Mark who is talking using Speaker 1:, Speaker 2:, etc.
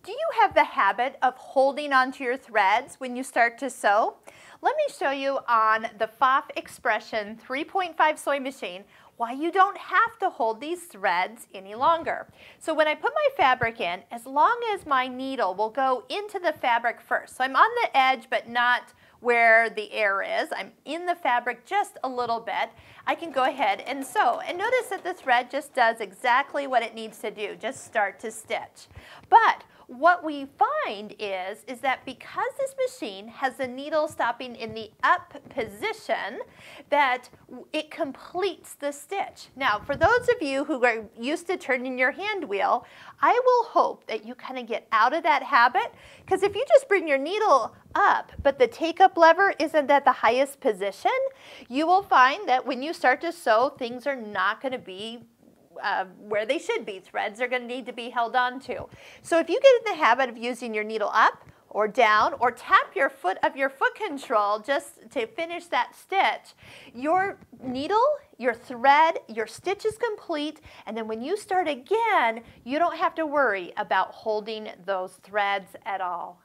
Speaker 1: Do you have the habit of holding onto your threads when you start to sew? Let me show you on the Pfaff Expression 3.5 sewing machine why you don't have to hold these threads any longer. So when I put my fabric in, as long as my needle will go into the fabric first, so I'm on the edge but not where the air is, I'm in the fabric just a little bit, I can go ahead and sew. And notice that the thread just does exactly what it needs to do, just start to stitch. But what we find is that because this machine has the needle stopping in the up position, that it completes the stitch. Now, for those of you who are used to turning your hand wheel, I will hope that you kind of get out of that habit, because if you just bring your needle up, but the take-up lever isn't at the highest position, you will find that when you start to sew, things are not going to be where they should be. Threads are going to need to be held on to. So if you get in the habit of using your needle up or down, or tap your foot control just to finish that stitch, your needle, your thread, your stitch is complete, and then when you start again, you don't have to worry about holding those threads at all.